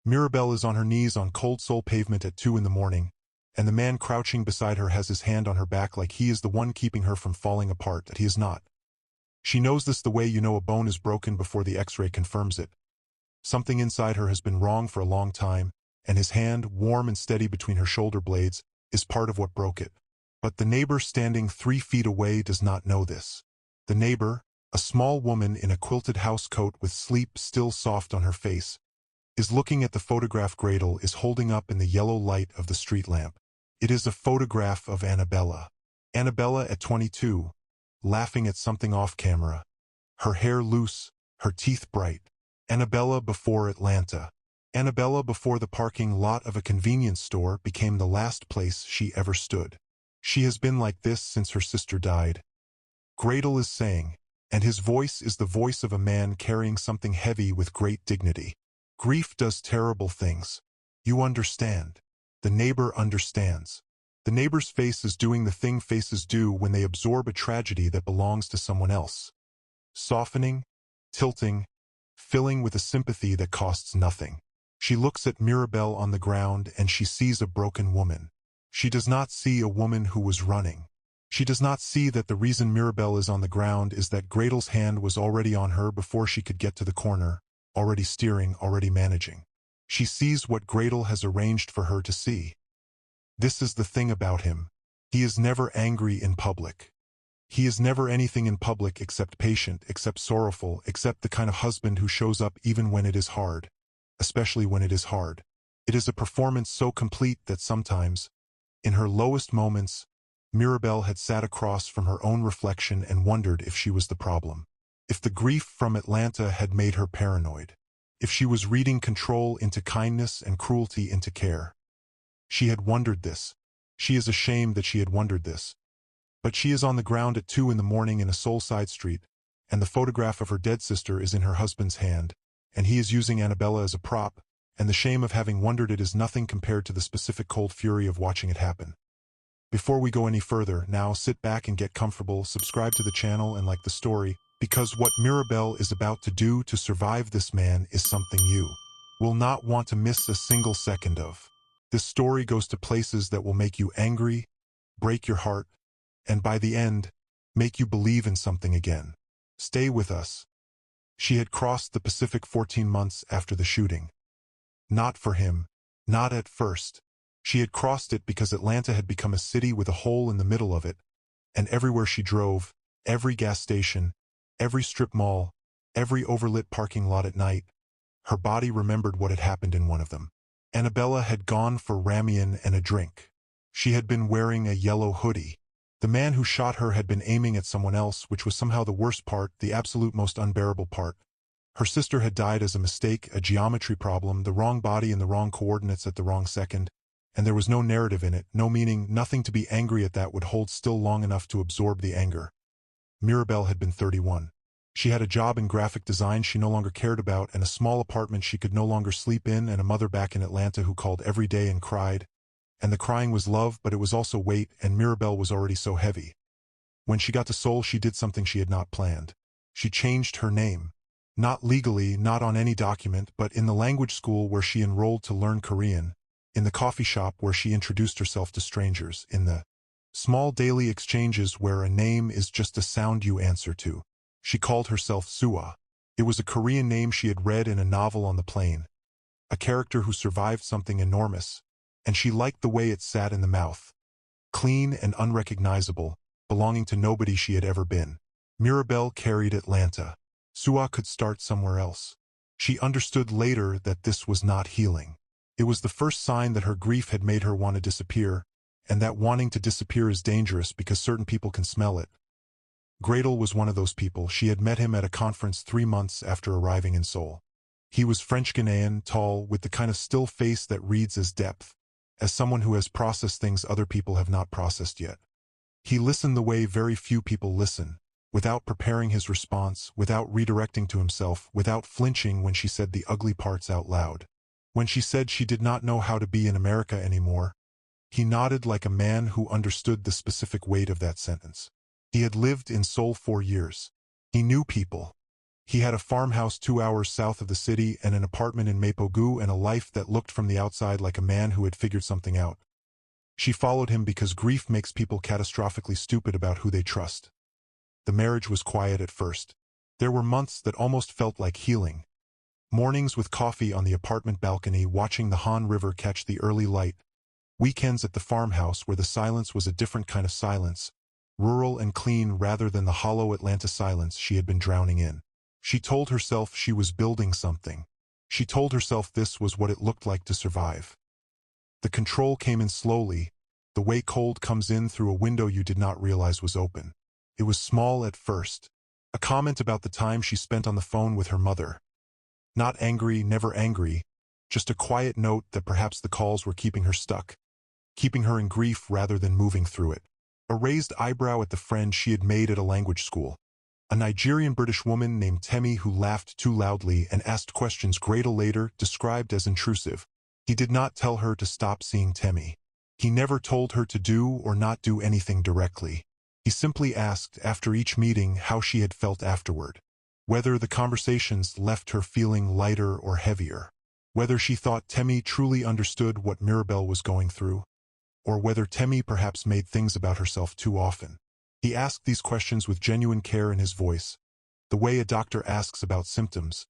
Mirabelle is on her knees on cold Seoul pavement at 2 in the morning, and the man crouching beside her has his hand on her back like he is the one keeping her from falling apart, that he is not. She knows this the way you know a bone is broken before the X-ray confirms it. Something inside her has been wrong for a long time, and his hand, warm and steady between her shoulder blades, is part of what broke it. But the neighbor standing 3 feet away does not know this. The neighbor, a small woman in a quilted house coat with sleep still soft on her face, is looking at the photograph Gretel is holding up in the yellow light of the street lamp. It is a photograph of Annabella. Annabella at 22, laughing at something off camera. Her hair loose, her teeth bright. Annabella before Atlanta. Annabella before the parking lot of a convenience store became the last place she ever stood. She has been like this since her sister died. Gretel is saying, and his voice is the voice of a man carrying something heavy with great dignity. Grief does terrible things. You understand. The neighbor understands. The neighbor's face is doing the thing faces do when they absorb a tragedy that belongs to someone else. Softening, tilting, filling with a sympathy that costs nothing. She looks at Mirabelle on the ground and she sees a broken woman. She does not see a woman who was running. She does not see that the reason Mirabelle is on the ground is that Gretel's hand was already on her before she could get to the corner, already steering, already managing. She sees what Gretel has arranged for her to see. This is the thing about him. He is never angry in public. He is never anything in public except patient, except sorrowful, except the kind of husband who shows up even when it is hard, especially when it is hard. It is a performance so complete that sometimes, in her lowest moments, Mirabelle had sat across from her own reflection and wondered if she was the problem. If the grief from Atlanta had made her paranoid. If she was reading control into kindness and cruelty into care. She had wondered this. She is ashamed that she had wondered this. But she is on the ground at 2 in the morning in a Seoul side street, and the photograph of her dead sister is in her husband's hand, and he is using Annabella as a prop, and the shame of having wondered it is nothing compared to the specific cold fury of watching it happen. Before we go any further, now sit back and get comfortable, subscribe to the channel and like the story, because what Mirabelle is about to do to survive this man is something you will not want to miss a single second of. This story goes to places that will make you angry, break your heart, and by the end, make you believe in something again. Stay with us. She had crossed the Pacific 14 months after the shooting. Not for him, not at first. She had crossed it because Atlanta had become a city with a hole in the middle of it, and everywhere she drove, every gas station, every strip mall, every overlit parking lot at night, her body remembered what had happened in one of them. Annabella had gone for ramen and a drink. She had been wearing a yellow hoodie. The man who shot her had been aiming at someone else, which was somehow the worst part, the absolute most unbearable part. Her sister had died as a mistake, a geometry problem, the wrong body in the wrong coordinates at the wrong second, and there was no narrative in it, no meaning, nothing to be angry at that would hold still long enough to absorb the anger. Mirabelle had been 31. She had a job in graphic design she no longer cared about and a small apartment she could no longer sleep in and a mother back in Atlanta who called every day and cried. And the crying was love, but it was also weight, and Mirabelle was already so heavy. When she got to Seoul, she did something she had not planned. She changed her name. Not legally, not on any document, but in the language school where she enrolled to learn Korean, in the coffee shop where she introduced herself to strangers, in the small daily exchanges where a name is just a sound you answer to. She called herself Soo-ah. It was a Korean name she had read in a novel on the plane. A character who survived something enormous, and she liked the way it sat in the mouth. Clean and unrecognizable, belonging to nobody she had ever been. Mirabelle carried Atlanta. Soo-ah could start somewhere else. She understood later that this was not healing. It was the first sign that her grief had made her want to disappear, and that wanting to disappear is dangerous because certain people can smell it. Gretel was one of those people. She had met him at a conference 3 months after arriving in Seoul. He was French-Ghanaian, tall, with the kind of still face that reads as depth, as someone who has processed things other people have not processed yet. He listened the way very few people listen, without preparing his response, without redirecting to himself, without flinching when she said the ugly parts out loud. When she said she did not know how to be in America anymore, he nodded like a man who understood the specific weight of that sentence. He had lived in Seoul 4 years. He knew people. He had a farmhouse 2 hours south of the city and an apartment in Mapogu and a life that looked from the outside like a man who had figured something out. She followed him because grief makes people catastrophically stupid about who they trust. The marriage was quiet at first. There were months that almost felt like healing. Mornings with coffee on the apartment balcony watching the Han River catch the early light. Weekends at the farmhouse where the silence was a different kind of silence, rural and clean rather than the hollow Atlanta silence she had been drowning in. She told herself she was building something. She told herself this was what it looked like to survive. The control came in slowly, the way cold comes in through a window you did not realize was open. It was small at first. A comment about the time she spent on the phone with her mother. Not angry, never angry, just a quiet note that perhaps the calls were keeping her stuck, keeping her in grief rather than moving through it. A raised eyebrow at the friend she had made at a language school. A Nigerian-British woman named Temi who laughed too loudly and asked questions Gretel later described as intrusive. He did not tell her to stop seeing Temi. He never told her to do or not do anything directly. He simply asked after each meeting how she had felt afterward. Whether the conversations left her feeling lighter or heavier. Whether she thought Temi truly understood what Mirabelle was going through. Or whether Temi perhaps made things about herself too often. He asked these questions with genuine care in his voice, the way a doctor asks about symptoms.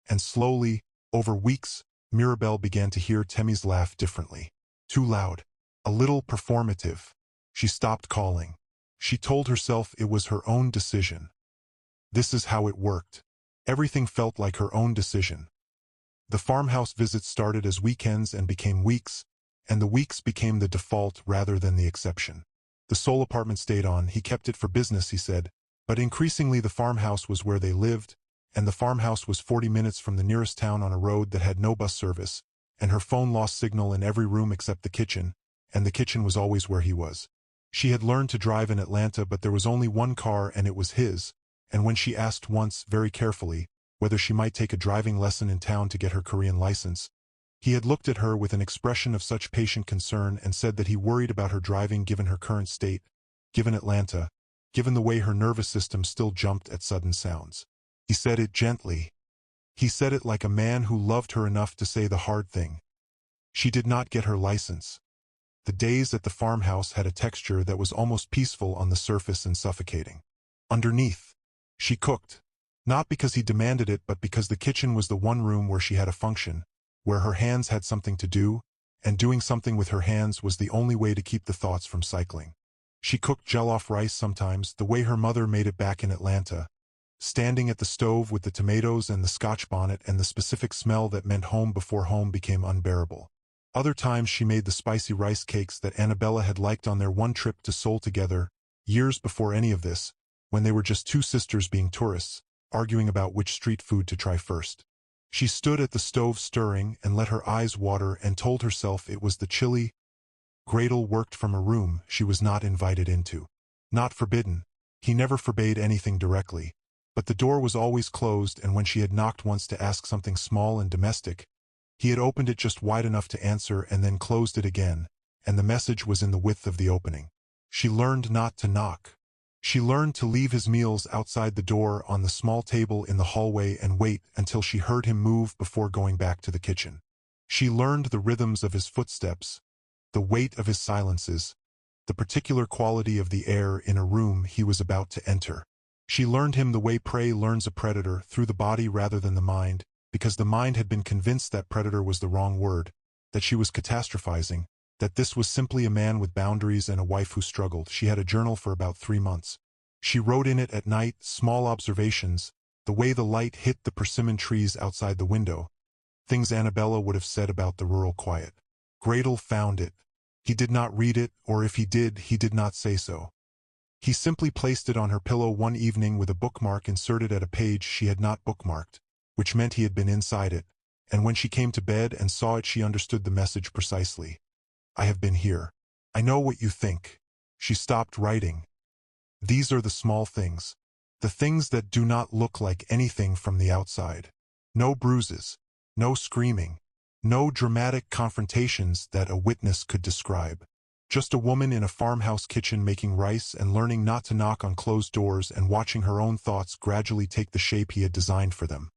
And slowly, over weeks, Mirabelle began to hear Temi's laugh differently. Too loud. A little performative. She stopped calling. She told herself it was her own decision. This is how it worked. Everything felt like her own decision. The farmhouse visits started as weekends and became weeks, and the weeks became the default rather than the exception. The Seoul apartment stayed on, he kept it for business, he said, but increasingly the farmhouse was where they lived, and the farmhouse was 40 minutes from the nearest town on a road that had no bus service, and her phone lost signal in every room except the kitchen, and the kitchen was always where he was. She had learned to drive in Atlanta, but there was only one car and it was his, and when she asked once, very carefully, whether she might take a driving lesson in town to get her Korean license, he had looked at her with an expression of such patient concern and said that he worried about her driving given her current state, given Atlanta, given the way her nervous system still jumped at sudden sounds. He said it gently. He said it like a man who loved her enough to say the hard thing. She did not get her license. The days at the farmhouse had a texture that was almost peaceful on the surface and suffocating. Underneath, she cooked. Not because he demanded it, but because the kitchen was the one room where she had a function, where her hands had something to do, and doing something with her hands was the only way to keep the thoughts from cycling. She cooked jollof rice sometimes, the way her mother made it back in Atlanta, standing at the stove with the tomatoes and the Scotch bonnet and the specific smell that meant home before home became unbearable. Other times she made the spicy rice cakes that Annabella had liked on their one trip to Seoul together, years before any of this, when they were just two sisters being tourists, arguing about which street food to try first. She stood at the stove stirring and let her eyes water and told herself it was the chili. Gretel worked from a room she was not invited into. Not forbidden. He never forbade anything directly. But the door was always closed, and when she had knocked once to ask something small and domestic, he had opened it just wide enough to answer and then closed it again, and the message was in the width of the opening. She learned not to knock. She learned to leave his meals outside the door on the small table in the hallway and wait until she heard him move before going back to the kitchen. She learned the rhythms of his footsteps, the weight of his silences, the particular quality of the air in a room he was about to enter. She learned him the way prey learns a predator, through the body rather than the mind, because the mind had been convinced that predator was the wrong word, that she was catastrophizing, that this was simply a man with boundaries and a wife who struggled. She had a journal for about 3 months. She wrote in it at night small observations, the way the light hit the persimmon trees outside the window, things Annabella would have said about the rural quiet. Gretel found it. He did not read it, or if he did not say so. He simply placed it on her pillow one evening with a bookmark inserted at a page she had not bookmarked, which meant he had been inside it, and when she came to bed and saw it she understood the message precisely. I have been here. I know what you think. She stopped writing. These are the small things. The things that do not look like anything from the outside. No bruises. No screaming. No dramatic confrontations that a witness could describe. Just a woman in a farmhouse kitchen making rice and learning not to knock on closed doors and watching her own thoughts gradually take the shape he had designed for them.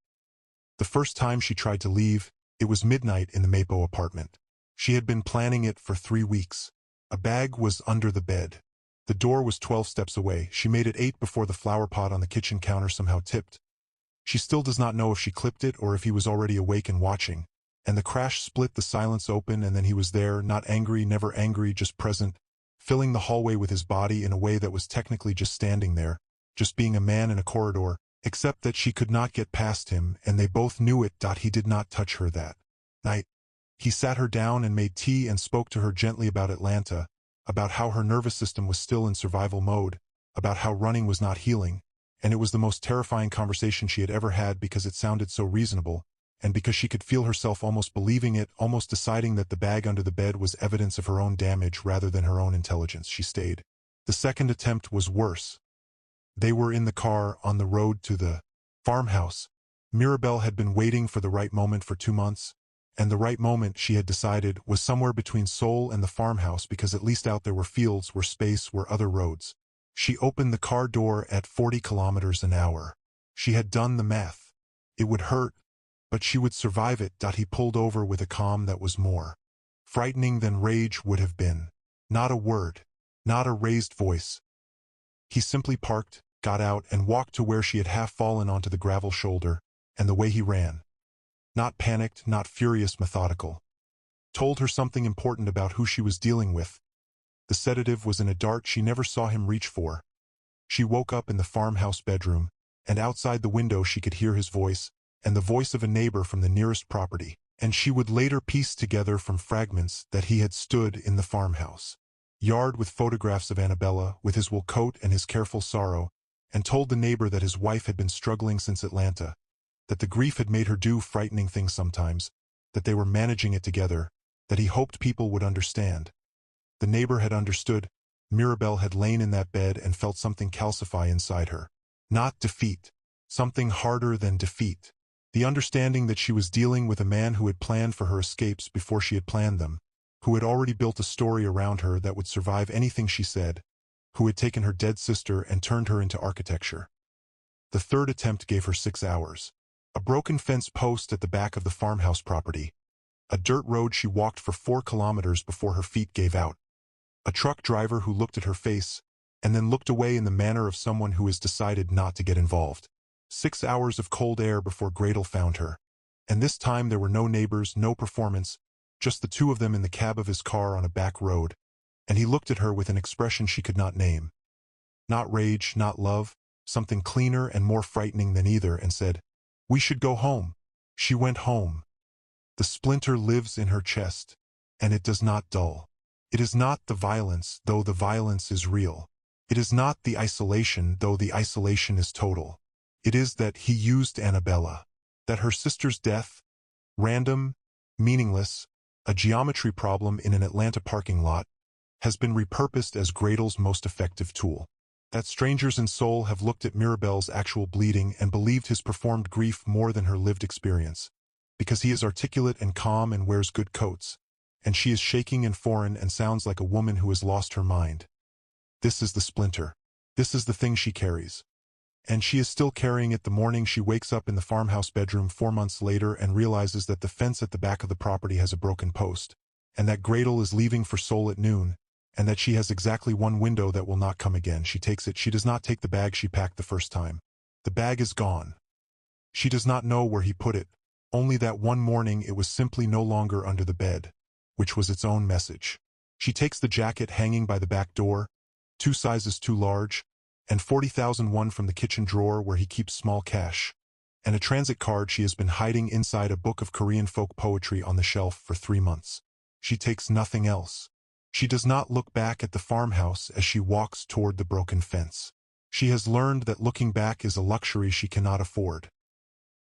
The first time she tried to leave, it was midnight in the Mapo apartment. She had been planning it for 3 weeks. A bag was under the bed. The door was 12 steps away. She made it 8 before the flower pot on the kitchen counter somehow tipped. She still does not know if she clipped it or if he was already awake and watching. And the crash split the silence open, and then he was there, not angry, never angry, just present, filling the hallway with his body in a way that was technically just standing there, just being a man in a corridor, except that she could not get past him, and they both knew it. He did not touch her that night. He sat her down and made tea and spoke to her gently about Atlanta, about how her nervous system was still in survival mode, about how running was not healing, and it was the most terrifying conversation she had ever had because it sounded so reasonable, and because she could feel herself almost believing it, almost deciding that the bag under the bed was evidence of her own damage rather than her own intelligence. She stayed. The second attempt was worse. They were in the car on the road to the farmhouse. Mirabelle had been waiting for the right moment for 2 months, and the right moment, she had decided, was somewhere between Seoul and the farmhouse because at least out there were fields, were space, were other roads. She opened the car door at 40 kilometers an hour. She had done the math. It would hurt, but she would survive it. He pulled over with a calm that was more frightening than rage would have been. Not a word, not a raised voice. He simply parked, got out, and walked to where she had half fallen onto the gravel shoulder, and the way he ran. Not panicked, not furious, methodical. Told her something important about who she was dealing with. The sedative was in a dart she never saw him reach for. She woke up in the farmhouse bedroom, and outside the window she could hear his voice, and the voice of a neighbor from the nearest property, and she would later piece together from fragments that he had stood in the farmhouse yard with photographs of Annabella, with his wool coat and his careful sorrow, and told the neighbor that his wife had been struggling since Atlanta, that the grief had made her do frightening things sometimes, that they were managing it together, that he hoped people would understand. The neighbor had understood. Mirabelle had lain in that bed and felt something calcify inside her. Not defeat. Something harder than defeat. The understanding that she was dealing with a man who had planned for her escapes before she had planned them, who had already built a story around her that would survive anything she said, who had taken her dead sister and turned her into architecture. The third attempt gave her 6 hours. A broken fence post at the back of the farmhouse property. A dirt road she walked for 4 kilometers before her feet gave out. A truck driver who looked at her face, and then looked away in the manner of someone who has decided not to get involved. 6 hours of cold air before Gretel found her. And this time there were no neighbors, no performance, just the two of them in the cab of his car on a back road, and he looked at her with an expression she could not name. Not rage, not love, something cleaner and more frightening than either, and said, "We should go home." She went home. The splinter lives in her chest, and it does not dull. It is not the violence, though the violence is real. It is not the isolation, though the isolation is total. It is that he used Annabella. That her sister's death, random, meaningless, a geometry problem in an Atlanta parking lot, has been repurposed as Gretel's most effective tool. That strangers in Seoul have looked at Mirabelle's actual bleeding and believed his performed grief more than her lived experience. Because he is articulate and calm and wears good coats, and she is shaking and foreign and sounds like a woman who has lost her mind. This is the splinter. This is the thing she carries. And she is still carrying it the morning she wakes up in the farmhouse bedroom 4 months later and realizes that the fence at the back of the property has a broken post, and that Gretel is leaving for Seoul at noon, and that she has exactly one window that will not come again. She takes it. She does not take the bag she packed the first time. The bag is gone. She does not know where he put it, only that one morning it was simply no longer under the bed, which was its own message. She takes the jacket hanging by the back door, 2 sizes too large, and 40,001 from the kitchen drawer where he keeps small cash, and a transit card she has been hiding inside a book of Korean folk poetry on the shelf for 3 months. She takes nothing else. She does not look back at the farmhouse as she walks toward the broken fence. She has learned that looking back is a luxury she cannot afford.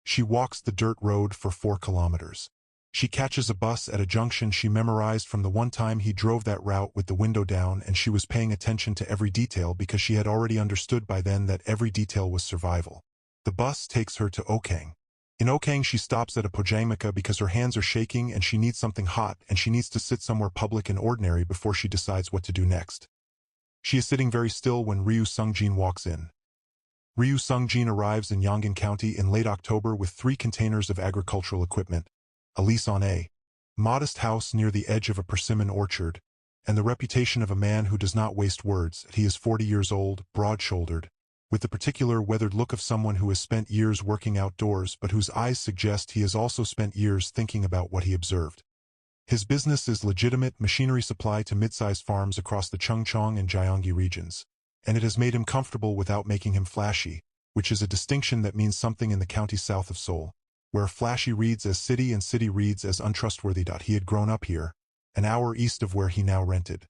She walks the dirt road for 4 kilometers. She catches a bus at a junction she memorized from the one time he drove that route with the window down, and she was paying attention to every detail because she had already understood by then that every detail was survival. The bus takes her to Okang. In Okang she stops at a pojangmaka because her hands are shaking and she needs something hot and she needs to sit somewhere public and ordinary before she decides what to do next. She is sitting very still when Ryu Sung-jin walks in. Ryu Sung-jin arrives in Yongin County in late October with 3 containers of agricultural equipment, a lease on a modest house near the edge of a persimmon orchard, and the reputation of a man who does not waste words. He is 40 years old, broad-shouldered, with the particular weathered look of someone who has spent years working outdoors but whose eyes suggest he has also spent years thinking about what he observed. His business is legitimate machinery supply to mid-sized farms across the Chungcheong and Gyeonggi regions, and it has made him comfortable without making him flashy, which is a distinction that means something in the county south of Seoul, where flashy reads as city and city reads as untrustworthy. He had grown up here, an hour east of where he now rented.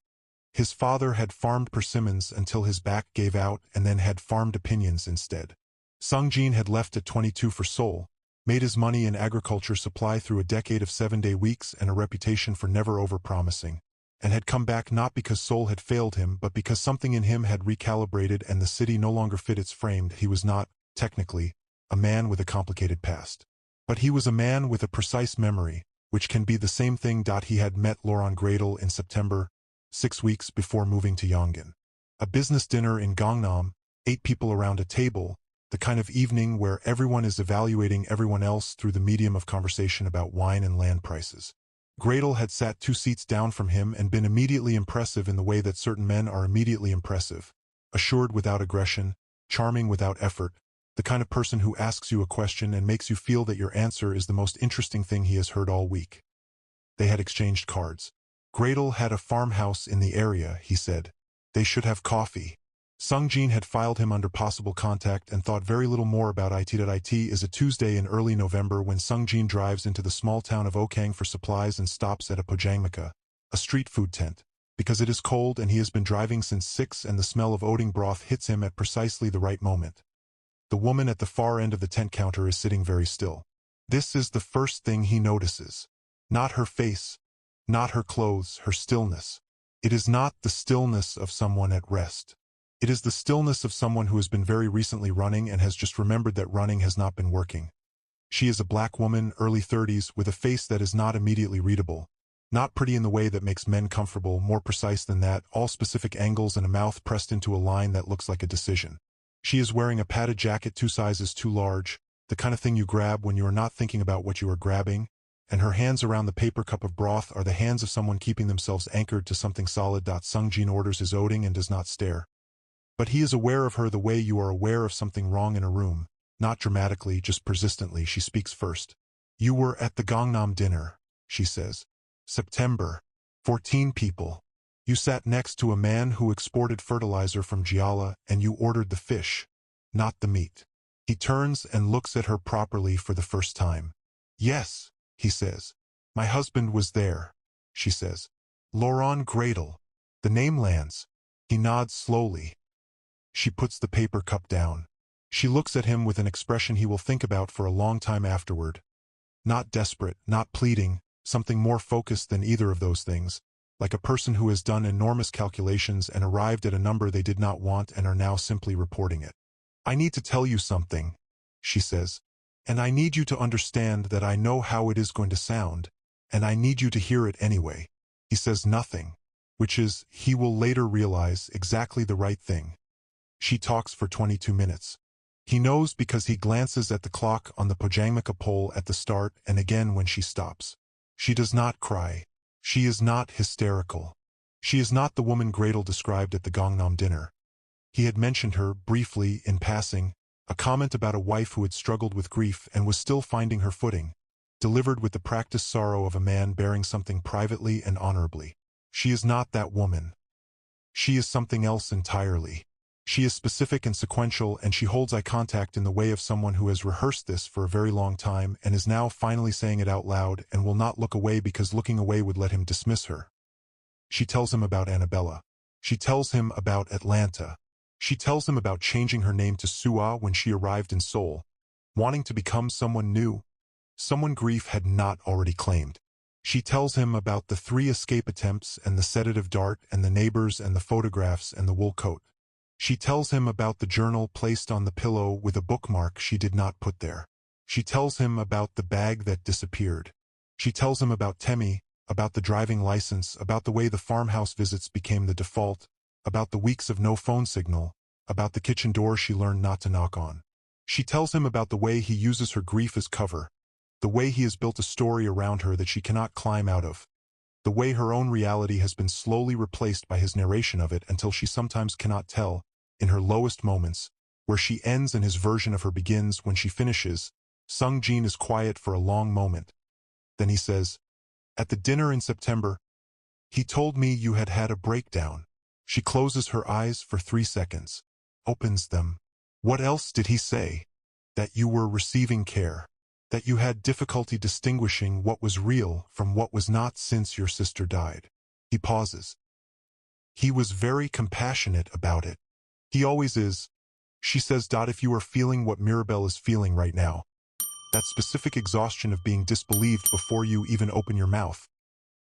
His father had farmed persimmons until his back gave out and then had farmed opinions instead. Sung-jin had left at 22 for Seoul, made his money in agriculture supply through a decade of 7-day weeks and a reputation for never over-promising, and had come back not because Seoul had failed him but because something in him had recalibrated and the city no longer fit its frame. He was not, technically, a man with a complicated past. But he was a man with a precise memory, which can be the same thing. He had met Laurent Gradel in September, 6 weeks before moving to Yongin. A business dinner in Gangnam, 8 people around a table, the kind of evening where everyone is evaluating everyone else through the medium of conversation about wine and land prices. Gradel had sat 2 seats down from him and been immediately impressive in the way that certain men are immediately impressive, assured without aggression, charming without effort, the kind of person who asks you a question and makes you feel that your answer is the most interesting thing he has heard all week. They had exchanged cards. Gradel had a farmhouse in the area, he said. They should have coffee. Sung-jin had filed him under possible contact and thought very little more about it. It is a Tuesday in early November when Sung-jin drives into the small town of Okang for supplies and stops at a pojangmaka, a street food tent, because it is cold and he has been driving since 6 and the smell of oating broth hits him at precisely the right moment. The woman at the far end of the tent counter is sitting very still. This is the first thing he notices. Not her face, not her clothes, her stillness. It is not the stillness of someone at rest. It is the stillness of someone who has been very recently running and has just remembered that running has not been working. She is a black woman, early 30s, with a face that is not immediately readable. Not pretty in the way that makes men comfortable, more precise than that, all specific angles and a mouth pressed into a line that looks like a decision. She is wearing a padded jacket 2 sizes too large, the kind of thing you grab when you are not thinking about what you are grabbing, and her hands around the paper cup of broth are the hands of someone keeping themselves anchored to something solid. Sung-jin orders his oating and does not stare. But he is aware of her the way you are aware of something wrong in a room, not dramatically, just persistently. She speaks first. You were at the Gangnam dinner, she says. September. 14 people. You sat next to a man who exported fertilizer from Jeolla and you ordered the fish, not the meat. He turns and looks at her properly for the first time. Yes, he says. My husband was there, she says. Laurent Gradel. The name lands. He nods slowly. She puts the paper cup down. She looks at him with an expression he will think about for a long time afterward. Not desperate, not pleading, something more focused than either of those things, like a person who has done enormous calculations and arrived at a number they did not want and are now simply reporting it. I need to tell you something, she says. And I need you to understand that I know how it is going to sound, and I need you to hear it anyway. He says nothing, which is, he will later realize, exactly the right thing. She talks for 22 minutes. He knows because he glances at the clock on the pojangmaka pole at the start and again when she stops. She does not cry. She is not hysterical. She is not the woman Gradel described at the Gangnam dinner. He had mentioned her, briefly, in passing, a comment about a wife who had struggled with grief and was still finding her footing, delivered with the practiced sorrow of a man bearing something privately and honorably. She is not that woman. She is something else entirely. She is specific and sequential, and she holds eye contact in the way of someone who has rehearsed this for a very long time and is now finally saying it out loud and will not look away because looking away would let him dismiss her. She tells him about Annabella. She tells him about Atlanta. She tells him about changing her name to Soo-ah when she arrived in Seoul, wanting to become someone new, someone grief had not already claimed. She tells him about the 3 escape attempts and the sedative dart and the neighbors and the photographs and the wool coat. She tells him about the journal placed on the pillow with a bookmark she did not put there. She tells him about the bag that disappeared. She tells him about Temi, about the driving license, about the way the farmhouse visits became the default, about the weeks of no phone signal, about the kitchen door she learned not to knock on. She tells him about the way he uses her grief as cover, the way he has built a story around her that she cannot climb out of, the way her own reality has been slowly replaced by his narration of it until she sometimes cannot tell, in her lowest moments, where she ends and his version of her begins. When she finishes, Sung-jin is quiet for a long moment. Then he says, "At the dinner in September, he told me you had had a breakdown." She closes her eyes for 3 seconds, opens them. "What else did he say?" "That you were receiving care. That you had difficulty distinguishing what was real from what was not since your sister died." He pauses. "He was very compassionate about it. He always is." She says, "If you are feeling what Mirabelle is feeling right now, that specific exhaustion of being disbelieved before you even open your mouth,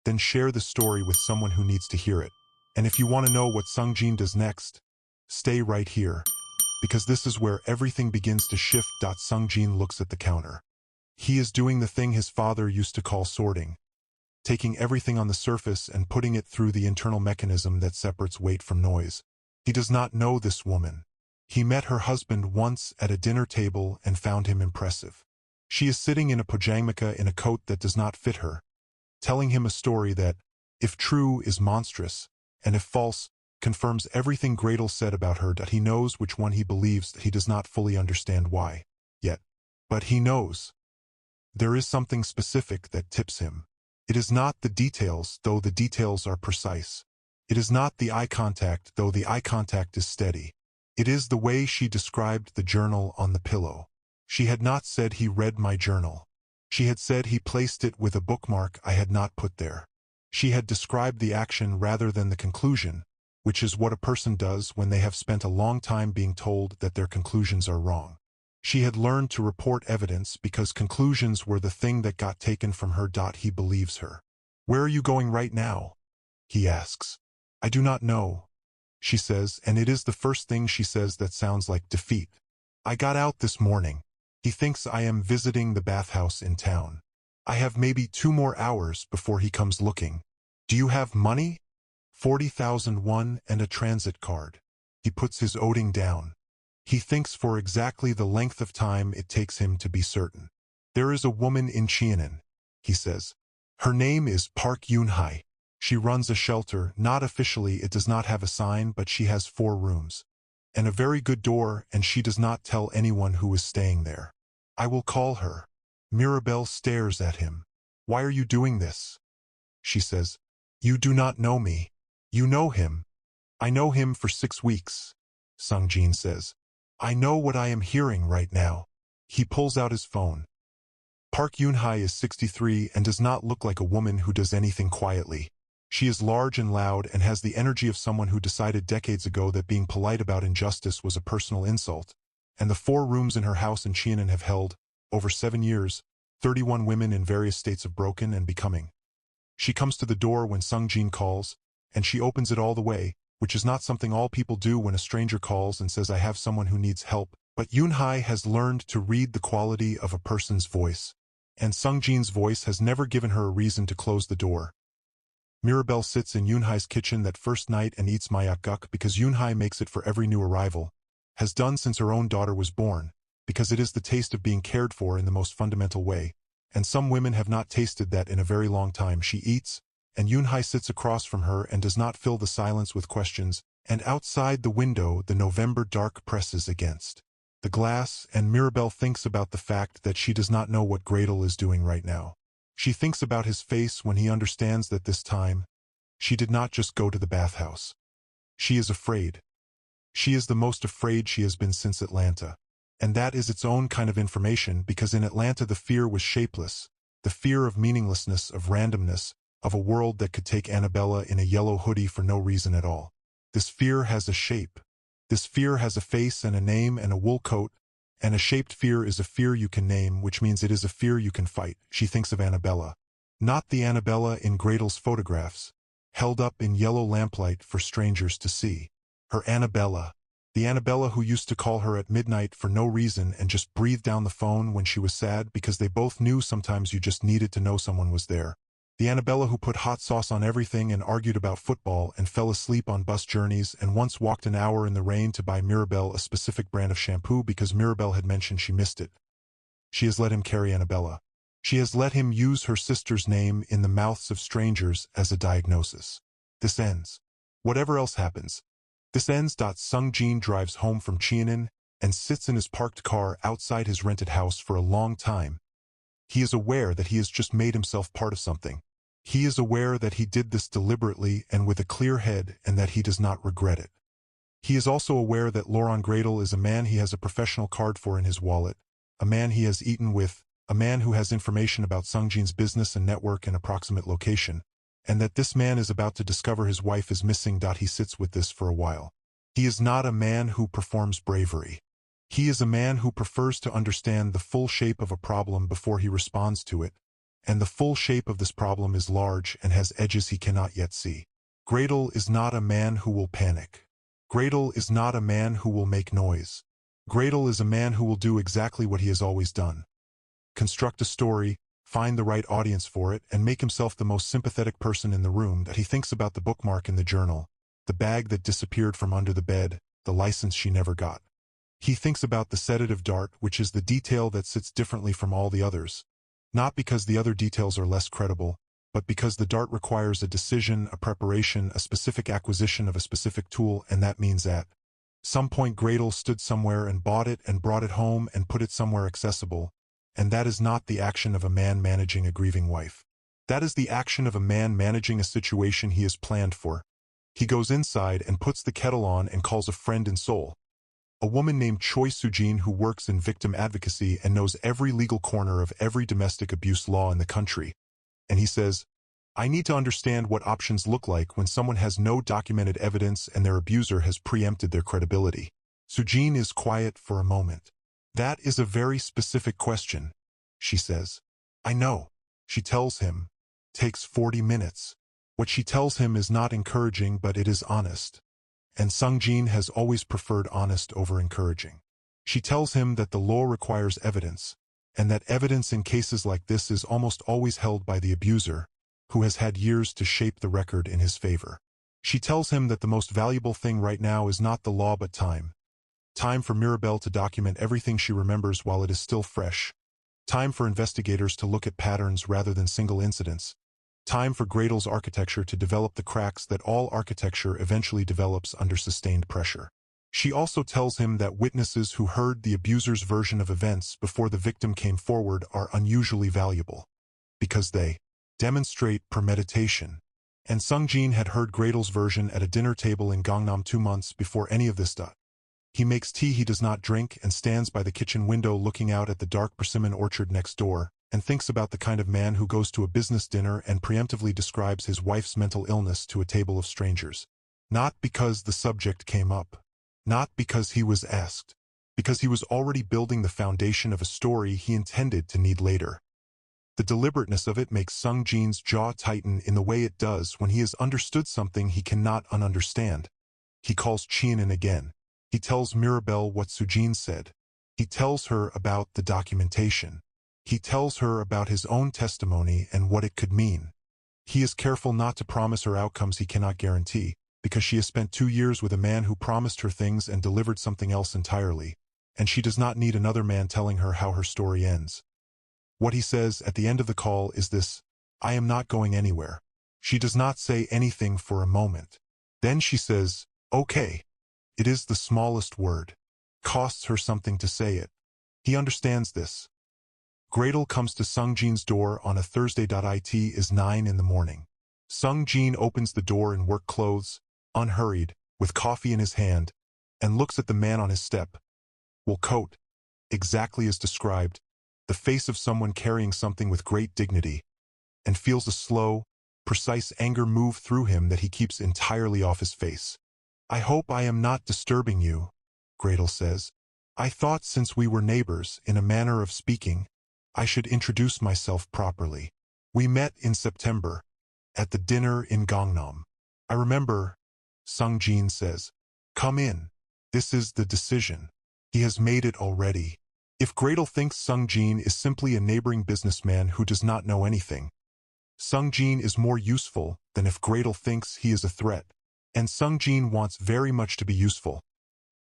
then share the story with someone who needs to hear it. And if you want to know what Sung-jin does next, stay right here, because this is where everything begins to shift." Sung-jin looks at the counter. He is doing the thing his father used to call sorting, taking everything on the surface and putting it through the internal mechanism that separates weight from noise. He does not know this woman. He met her husband once at a dinner table and found him impressive. She is sitting in a pajamaka in a coat that does not fit her, telling him a story that, if true, is monstrous, and if false, confirms everything Gretel said about her. He knows which one he believes. That he does not fully understand why yet. But he knows. There is something specific that tips him. It is not the details, though the details are precise. It is not the eye contact, though the eye contact is steady. It is the way she described the journal on the pillow. She had not said he read my journal. She had said he placed it with a bookmark I had not put there. She had described the action rather than the conclusion, which is what a person does when they have spent a long time being told that their conclusions are wrong. She had learned to report evidence because conclusions were the thing that got taken from her. He believes her. "Where are you going right now?" he asks. "I do not know," she says, and it is the first thing she says that sounds like defeat. "I got out this morning." He thinks I am visiting the bathhouse in town. "I have maybe 2 more hours before he comes looking." "Do you have money?" 40,000 won and a transit card. He puts his outing down. He thinks for exactly the length of time it takes him to be certain. "There is a woman in Cheonan," he says. "Her name is Park Yoon-hye. She runs a shelter. Not officially, it does not have a sign, but she has 4 rooms. And a very good door, and she does not tell anyone who is staying there. I will call her." Mirabelle stares at him. "Why are you doing this?" she says. "You do not know me. You know him." "I know him for 6 weeks, Sung-jin says. "I know what I am hearing right now." He pulls out his phone. Park Yoon-hye is 63 and does not look like a woman who does anything quietly. She is large and loud and has the energy of someone who decided decades ago that being polite about injustice was a personal insult. And the 4 rooms in her house in Cheonan have held, over 7 years, 31 women in various states of broken and becoming. She comes to the door when Sung-jin calls, and she opens it all the way, which is not something all people do when a stranger calls and says, "I have someone who needs help." But Yoon-hye has learned to read the quality of a person's voice, and Sung-jin's voice has never given her a reason to close the door. Mirabelle sits in Yoon-hye's kitchen that first night and eats mayakguk because Yoon-hye makes it for every new arrival, has done since her own daughter was born, because it is the taste of being cared for in the most fundamental way, and some women have not tasted that in a very long time. She eats, and Yoon-hye sits across from her and does not fill the silence with questions, and outside the window the November dark presses against the glass, and Mirabelle thinks about the fact that she does not know what Gretel is doing right now. She thinks about his face when he understands that this time, she did not just go to the bathhouse. She is afraid. She is the most afraid she has been since Atlanta. And that is its own kind of information, because in Atlanta the fear was shapeless, the fear of meaninglessness, of randomness, of a world that could take Annabella in a yellow hoodie for no reason at all. This fear has a shape. This fear has a face and a name and a wool coat, and a shaped fear is a fear you can name, which means it is a fear you can fight. She thinks of Annabella. Not the Annabella in Gretel's photographs, held up in yellow lamplight for strangers to see. Her Annabella. The Annabella who used to call her at midnight for no reason and just breathe down the phone when she was sad because they both knew sometimes you just needed to know someone was there. The Annabella who put hot sauce on everything and argued about football and fell asleep on bus journeys and once walked an hour in the rain to buy Mirabelle a specific brand of shampoo because Mirabelle had mentioned she missed it. She has let him carry Annabella. She has let him use her sister's name in the mouths of strangers as a diagnosis. This ends. Whatever else happens. This ends. Sung-jin drives home from Cheonan and sits in his parked car outside his rented house for a long time. He is aware that he has just made himself part of something. He is aware that he did this deliberately and with a clear head and that he does not regret it. He is also aware that Laurent Gradel is a man he has a professional card for in his wallet, a man he has eaten with, a man who has information about Sung-jin's business and network and approximate location, and that this man is about to discover his wife is missing. He sits with this for a while. He is not a man who performs bravery. He is a man who prefers to understand the full shape of a problem before he responds to it, and the full shape of this problem is large and has edges he cannot yet see. Gradel is not a man who will panic. Gradel is not a man who will make noise. Gradel is a man who will do exactly what he has always done. Construct a story, find the right audience for it, and make himself the most sympathetic person in the room. That he thinks about the bookmark in the journal, the bag that disappeared from under the bed, the license she never got. He thinks about the sedative dart, which is the detail that sits differently from all the others. Not because the other details are less credible, but because the dart requires a decision, a preparation, a specific acquisition of a specific tool, and that means at some point Gradel stood somewhere and bought it and brought it home and put it somewhere accessible, and that is not the action of a man managing a grieving wife. That is the action of a man managing a situation he has planned for. He goes inside and puts the kettle on and calls a friend in Seoul, a woman named Choi Soo-jin who works in victim advocacy and knows every legal corner of every domestic abuse law in the country. And he says, I need to understand what options look like when someone has no documented evidence and their abuser has preempted their credibility. Soo-jin is quiet for a moment. That is a very specific question, she says. I know. She tells him. Takes 40 minutes. What she tells him is not encouraging, but it is honest. And Sung-jin has always preferred honest over encouraging. She tells him that the law requires evidence, and that evidence in cases like this is almost always held by the abuser, who has had years to shape the record in his favor. She tells him that the most valuable thing right now is not the law but time. Time for Mirabelle to document everything she remembers while it is still fresh. Time for investigators to look at patterns rather than single incidents. Time for Gradel's architecture to develop the cracks that all architecture eventually develops under sustained pressure. She also tells him that witnesses who heard the abuser's version of events before the victim came forward are unusually valuable, because they demonstrate premeditation. And Sung-jin had heard Gradel's version at a dinner table in Gangnam 2 months before any of this. He makes tea he does not drink and stands by the kitchen window looking out at the dark persimmon orchard next door, and thinks about the kind of man who goes to a business dinner and preemptively describes his wife's mental illness to a table of strangers. Not because the subject came up. Not because he was asked. Because he was already building the foundation of a story he intended to need later. The deliberateness of it makes Sung-jin's jaw tighten in the way it does when he has understood something he cannot ununderstand. He calls Cheonan again. He tells Mirabelle what Soo-jin said. He tells her about the documentation. He tells her about his own testimony and what it could mean. He is careful not to promise her outcomes he cannot guarantee, because she has spent 2 years with a man who promised her things and delivered something else entirely, and she does not need another man telling her how her story ends. What he says at the end of the call is this: I am not going anywhere. She does not say anything for a moment. Then she says, okay. It is the smallest word. Costs her something to say it. He understands this. Gradel comes to Sung-jin's door on a Thursday. It is 9 in the morning. Sung-jin opens the door in work clothes, unhurried, with coffee in his hand, and looks at the man on his step. Wool coat. Exactly as described, the face of someone carrying something with great dignity, and feels a slow, precise anger move through him that he keeps entirely off his face. I hope I am not disturbing you, Gradel says. I thought since we were neighbors, in a manner of speaking, I should introduce myself properly. We met in September, at the dinner in Gangnam. I remember, Sung-jin says. Come in. This is the decision. He has made it already. If Gradle thinks Sung Jin is simply a neighboring businessman who does not know anything, Sung Jin is more useful than if Gradle thinks he is a threat. And Sung Jin wants very much to be useful.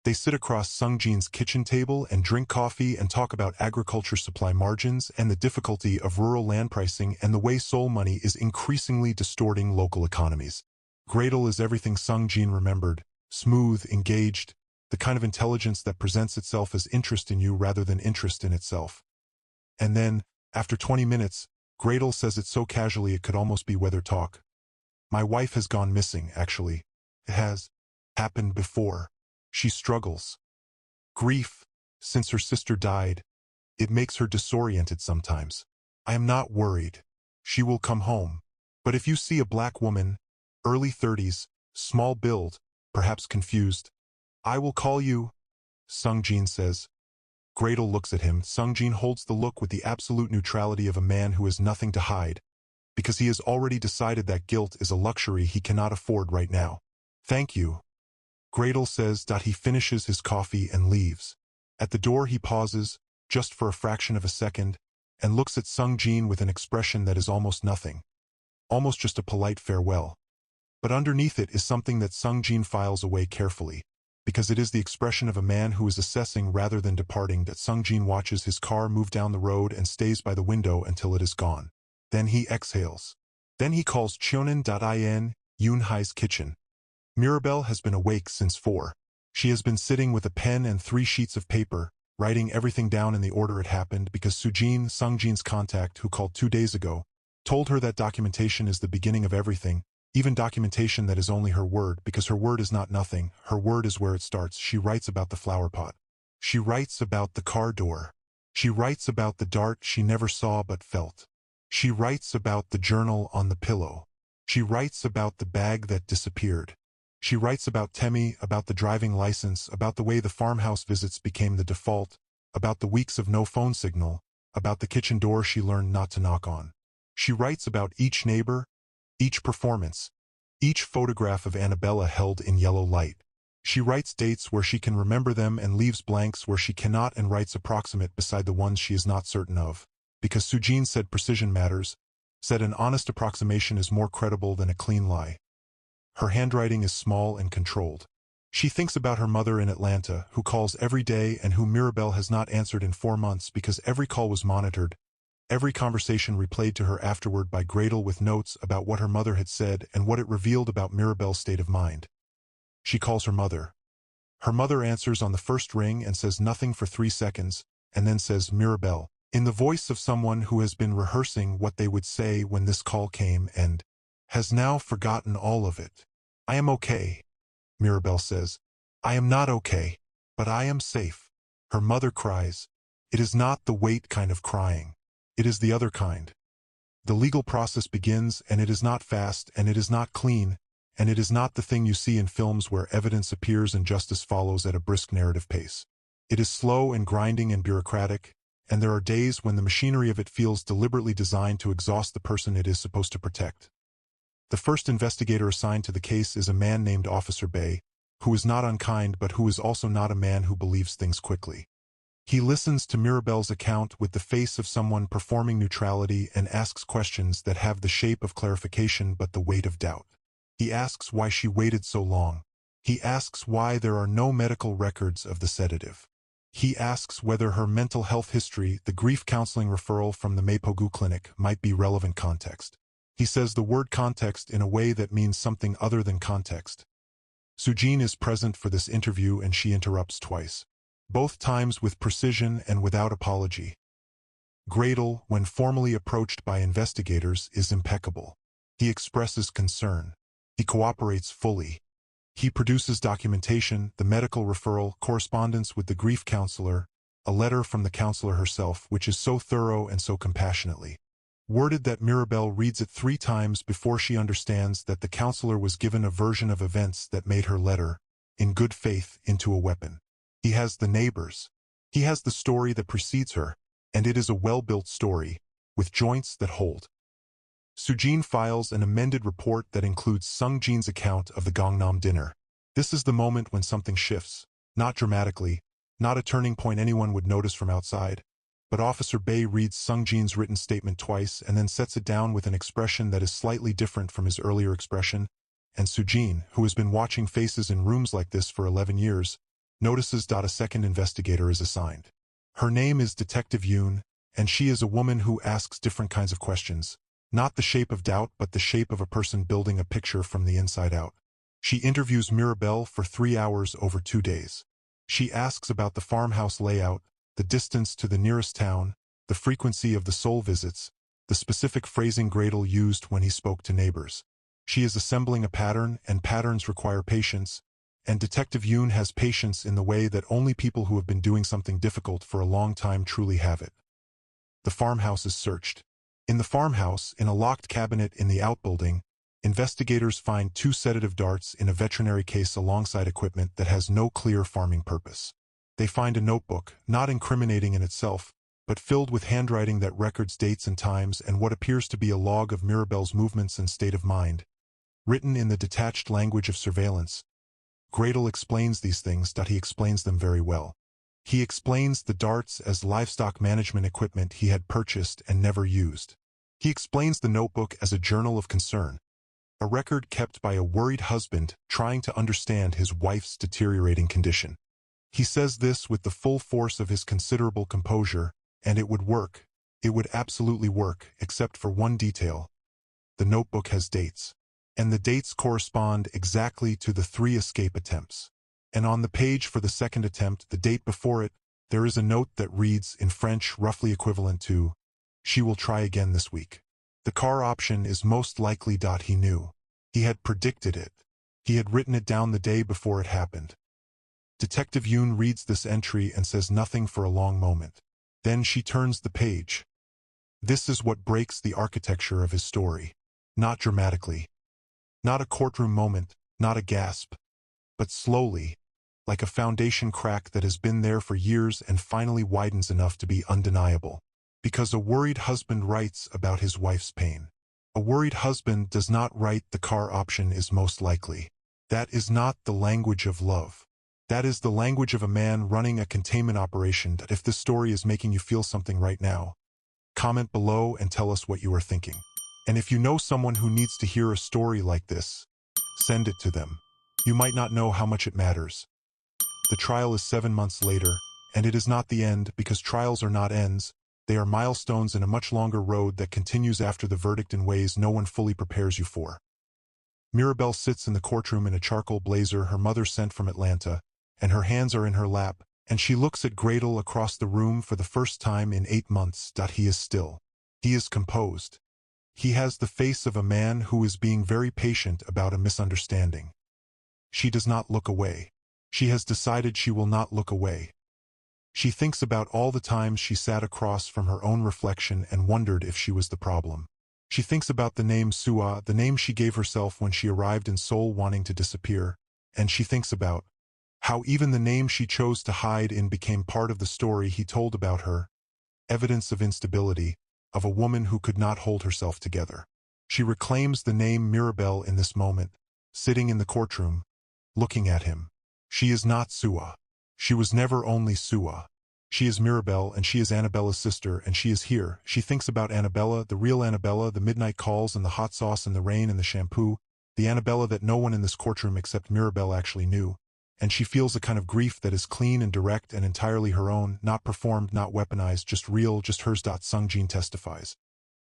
They sit across Sung Jin's kitchen table and drink coffee and talk about agriculture supply margins and the difficulty of rural land pricing and the way Seoul money is increasingly distorting local economies. Gradle is everything Sung Jin remembered, smooth, engaged, the kind of intelligence that presents itself as interest in you rather than interest in itself. And then, after 20 minutes, Gradle says it so casually it could almost be weather talk. My wife has gone missing, actually. It has happened before. She struggles. Grief, since her sister died, it makes her disoriented sometimes. I am not worried. She will come home. But if you see a black woman, early 30s, small build, perhaps confused, I will call you, Sung Jin says. Gradle looks at him. Sung Jin holds the look with the absolute neutrality of a man who has nothing to hide, because he has already decided that guilt is a luxury he cannot afford right now. Thank you. Gradle says that he finishes his coffee and leaves. At the door he pauses, just for a fraction of a second, and looks at Sung Jin with an expression that is almost nothing. Almost just a polite farewell. But underneath it is something that Sung Jin files away carefully, because it is the expression of a man who is assessing rather than departing. That Sung Jin watches his car move down the road and stays by the window until it is gone. Then he exhales. Then he calls Cheonan.in, Yoon Hai's kitchen. Mirabelle has been awake since 4. She has been sitting with a pen and 3 sheets of paper, writing everything down in the order it happened because Sujin, Sung Jin's contact who called 2 days ago, told her that documentation is the beginning of everything, even documentation that is only her word, because her word is not nothing, her word is where it starts. She writes about the flower pot. She writes about the car door. She writes about the dart she never saw but felt. She writes about the journal on the pillow. She writes about the bag that disappeared. She writes about Temi, about the driving license, about the way the farmhouse visits became the default, about the weeks of no phone signal, about the kitchen door she learned not to knock on. She writes about each neighbor, each performance, each photograph of Annabella held in yellow light. She writes dates where she can remember them and leaves blanks where she cannot, and writes approximate beside the ones she is not certain of. Because Sujin said precision matters, said an honest approximation is more credible than a clean lie. Her handwriting is small and controlled. She thinks about her mother in Atlanta, who calls every day and whom Mirabelle has not answered in 4 months because every call was monitored, every conversation replayed to her afterward by Gradle with notes about what her mother had said and what it revealed about Mirabelle's state of mind. She calls her mother. Her mother answers on the first ring and says nothing for 3 seconds, and then says Mirabelle, in the voice of someone who has been rehearsing what they would say when this call came and has now forgotten all of it. I am okay, Mirabelle says. I am not okay, but I am safe. Her mother cries. It is not the wait kind of crying. It is the other kind. The legal process begins, and it is not fast, and it is not clean, and it is not the thing you see in films where evidence appears and justice follows at a brisk narrative pace. It is slow and grinding and bureaucratic, and there are days when the machinery of it feels deliberately designed to exhaust the person it is supposed to protect. The first investigator assigned to the case is a man named Officer Bay, who is not unkind but who is also not a man who believes things quickly. He listens to Mirabelle's account with the face of someone performing neutrality and asks questions that have the shape of clarification but the weight of doubt. He asks why she waited so long. He asks why there are no medical records of the sedative. He asks whether her mental health history, the grief counseling referral from the Mapogu clinic, might be relevant context. He says the word context in a way that means something other than context. Sujin is present for this interview and she interrupts twice. Both times with precision and without apology. Gradle, when formally approached by investigators, is impeccable. He expresses concern. He cooperates fully. He produces documentation, the medical referral, correspondence with the grief counselor, a letter from the counselor herself, which is so thorough and so compassionately worded that Mirabelle reads it 3 times before she understands that the counselor was given a version of events that made her letter, in good faith, into a weapon. He has the neighbors. He has the story that precedes her, and it is a well-built story, with joints that hold. Sujin files an amended report that includes Sung Jin's account of the Gangnam dinner. This is the moment when something shifts. Not dramatically, not a turning point anyone would notice from outside, but Officer Bae reads Sung-jin's written statement twice and then sets it down with an expression that is slightly different from his earlier expression, and Soo-jin, who has been watching faces in rooms like this for 11 years, notices that a second investigator is assigned. Her name is Detective Yoon, and she is a woman who asks different kinds of questions, not the shape of doubt but the shape of a person building a picture from the inside out. She interviews Mirabel for 3 hours over 2 days. She asks about the farmhouse layout, the distance to the nearest town, the frequency of the Seoul visits, the specific phrasing Gradle used when he spoke to neighbors. She is assembling a pattern, and patterns require patience, and Detective Yoon has patience in the way that only people who have been doing something difficult for a long time truly have it. The farmhouse is searched. In the farmhouse, in a locked cabinet in the outbuilding, investigators find 2 sedative darts in a veterinary case alongside equipment that has no clear farming purpose. They find a notebook, not incriminating in itself, but filled with handwriting that records dates and times and what appears to be a log of Mirabel's movements and state of mind. Written in the detached language of surveillance, Gradle explains these things. He explains them very well. He explains the darts as livestock management equipment he had purchased and never used. He explains the notebook as a journal of concern, a record kept by a worried husband trying to understand his wife's deteriorating condition. He says this with the full force of his considerable composure, and it would work. It would absolutely work, except for one detail. The notebook has dates, and the dates correspond exactly to the 3 escape attempts. And on the page for the second attempt, the date before it, there is a note that reads in French roughly equivalent to, "She will try again this week." The car option is most likely. He knew. He had predicted it. He had written it down the day before it happened. Detective Yoon reads this entry and says nothing for a long moment. Then she turns the page. This is what breaks the architecture of his story. Not dramatically. Not a courtroom moment, not a gasp. But slowly, like a foundation crack that has been there for years and finally widens enough to be undeniable. Because a worried husband writes about his wife's pain. A worried husband does not write the car option is most likely. That is not the language of love. That is the language of a man running a containment operation. If this story is making you feel something right now, comment below and tell us what you are thinking. And if you know someone who needs to hear a story like this, send it to them. You might not know how much it matters. The trial is 7 months later, and it is not the end because trials are not ends. They are milestones in a much longer road that continues after the verdict in ways no one fully prepares you for. Mirabel sits in the courtroom in a charcoal blazer her mother sent from Atlanta, and her hands are in her lap, and she looks at Gradle across the room for the first time in 8 months. He is still. He is composed. He has the face of a man who is being very patient about a misunderstanding. She does not look away. She has decided she will not look away. She thinks about all the times she sat across from her own reflection and wondered if she was the problem. She thinks about the name Soo-ah, the name she gave herself when she arrived in Seoul wanting to disappear, and she thinks about how even the name she chose to hide in became part of the story he told about her, evidence of instability, of a woman who could not hold herself together. She reclaims the name Mirabel in this moment, sitting in the courtroom, looking at him. She is not Soo-ah. She was never only Soo-ah. She is Mirabel, and she is Annabella's sister, and she is here. She thinks about Annabella, the real Annabella, the midnight calls and the hot sauce and the rain and the shampoo, the Annabella that no one in this courtroom except Mirabel actually knew. And she feels a kind of grief that is clean and direct and entirely her own, not performed, not weaponized, just real, just hers. Sung-jin testifies.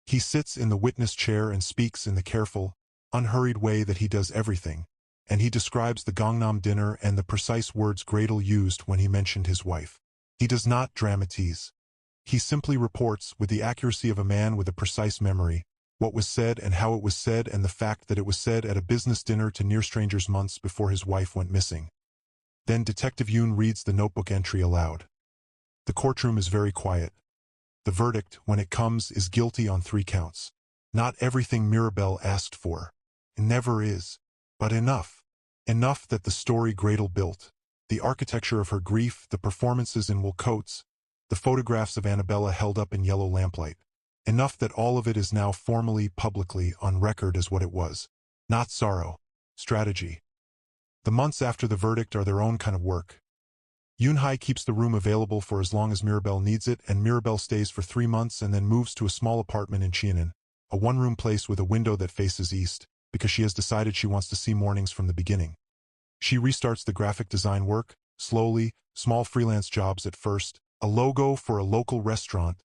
He sits in the witness chair and speaks in the careful, unhurried way that he does everything, and he describes the Gangnam dinner and the precise words Gradle used when he mentioned his wife. He does not dramatize. He simply reports, with the accuracy of a man with a precise memory, what was said and how it was said and the fact that it was said at a business dinner to near strangers months before his wife went missing. Then Detective Yoon reads the notebook entry aloud. The courtroom is very quiet. The verdict, when it comes, is guilty on 3 counts. Not everything Mirabel asked for. It never is. But enough. Enough that the story Gradle built, the architecture of her grief, the performances in wool coats, the photographs of Annabella held up in yellow lamplight. Enough that all of it is now formally, publicly, on record as what it was. Not sorrow. Strategy. The months after the verdict are their own kind of work. Yoon keeps the room available for as long as Mirabelle needs it, and Mirabelle stays for 3 months and then moves to a small apartment in Cheonan, a one-room place with a window that faces east, because she has decided she wants to see mornings from the beginning. She restarts the graphic design work, slowly, small freelance jobs at first, a logo for a local restaurant,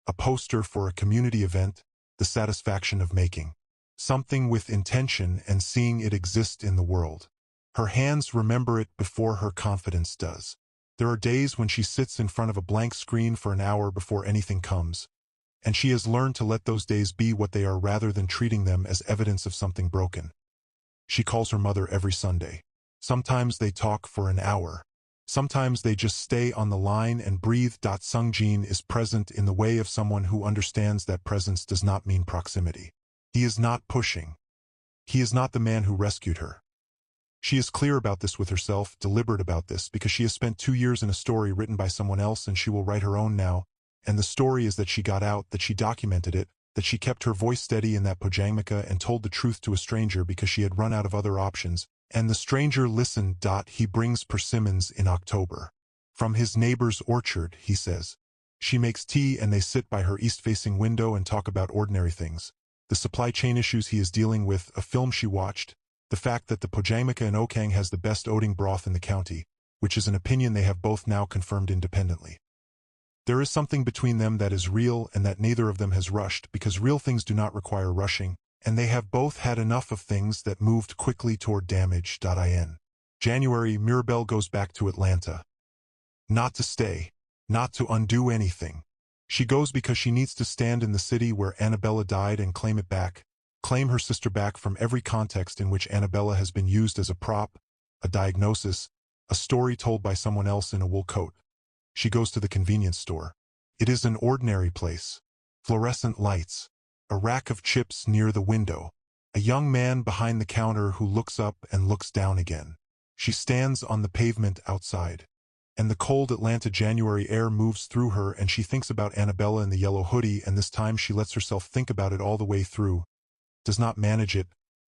a poster for a community event, the satisfaction of making something with intention and seeing it exist in the world. Her hands remember it before her confidence does. There are days when she sits in front of a blank screen for an hour before anything comes, and she has learned to let those days be what they are rather than treating them as evidence of something broken. She calls her mother every Sunday. Sometimes they talk for an hour. Sometimes they just stay on the line and breathe. Sungjin is present in the way of someone who understands that presence does not mean proximity. He is not pushing. He is not the man who rescued her. She is clear about this with herself, deliberate about this, because she has spent 2 years in a story written by someone else and she will write her own now, and the story is that she got out, that she documented it, that she kept her voice steady in that pojangmaka and told the truth to a stranger because she had run out of other options, and the stranger listened. He brings persimmons in October. From his neighbor's orchard, he says. She makes tea and they sit by her east-facing window and talk about ordinary things. The supply chain issues he is dealing with, a film she watched, the fact that the pojangmaka in Okang has the best oating broth in the county, which is an opinion they have both now confirmed independently. There is something between them that is real and that neither of them has rushed, because real things do not require rushing, and they have both had enough of things that moved quickly toward damage. In January, Mirabelle goes back to Atlanta. Not to stay, not to undo anything. She goes because she needs to stand in the city where Annabella died and claim it back, claim her sister back from every context in which Annabella has been used as a prop, a diagnosis, a story told by someone else in a wool coat. She goes to the convenience store. It is an ordinary place. Fluorescent lights, a rack of chips near the window, a young man behind the counter who looks up and looks down again. She stands on the pavement outside, and the cold Atlanta January air moves through her and she thinks about Annabella in the yellow hoodie, and this time she lets herself think about it all the way through. Does not manage it,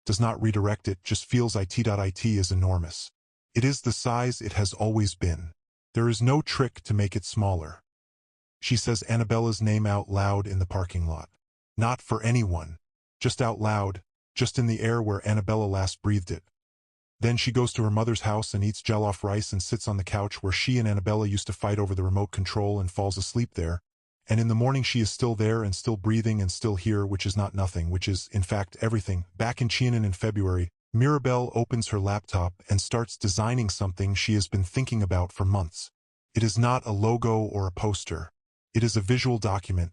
does not redirect it, just feels it. It is enormous. It is the size it has always been. There is no trick to make it smaller. She says Annabella's name out loud in the parking lot. Not for anyone. Just out loud, just in the air where Annabella last breathed it. Then she goes to her mother's house and eats jollof rice and sits on the couch where she and Annabella used to fight over the remote control and falls asleep there. And in the morning she is still there and still breathing and still here, which is not nothing, which is, in fact, everything. Back in Cheonan in February, Mirabelle opens her laptop and starts designing something she has been thinking about for months. It is not a logo or a poster. It is a visual document.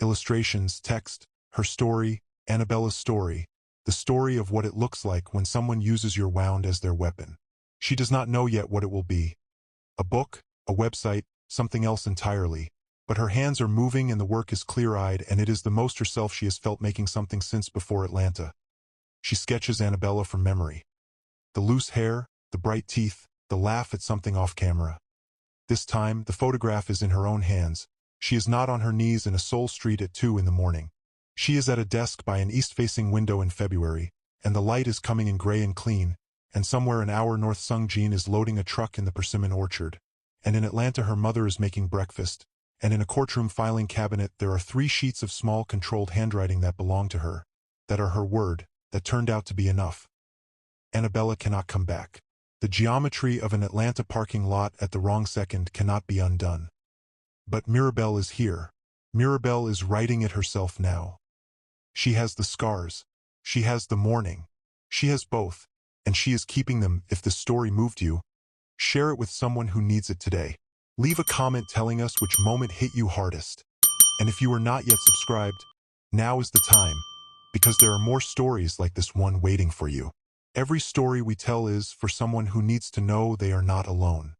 Illustrations, text, her story, Annabella's story, the story of what it looks like when someone uses your wound as their weapon. She does not know yet what it will be. A book, a website, something else entirely. But her hands are moving and the work is clear-eyed, and it is the most herself she has felt making something since before Atlanta. She sketches Annabella from memory. The loose hair, the bright teeth, the laugh at something off camera. This time, the photograph is in her own hands. She is not on her knees in a Seoul street at 2 in the morning. She is at a desk by an east-facing window in February, and the light is coming in gray and clean, and somewhere an hour north Sungjin is loading a truck in the persimmon orchard. And in Atlanta her mother is making breakfast, and in a courtroom filing cabinet there are 3 sheets of small controlled handwriting that belong to her, that are her word, that turned out to be enough. Annabella cannot come back. The geometry of an Atlanta parking lot at the wrong second cannot be undone. But Mirabelle is here. Mirabelle is writing it herself now. She has the scars. She has the mourning. She has both, and she is keeping them. If this story moved you, share it with someone who needs it today. Leave a comment telling us which moment hit you hardest. And if you are not yet subscribed, now is the time, because there are more stories like this one waiting for you. Every story we tell is for someone who needs to know they are not alone.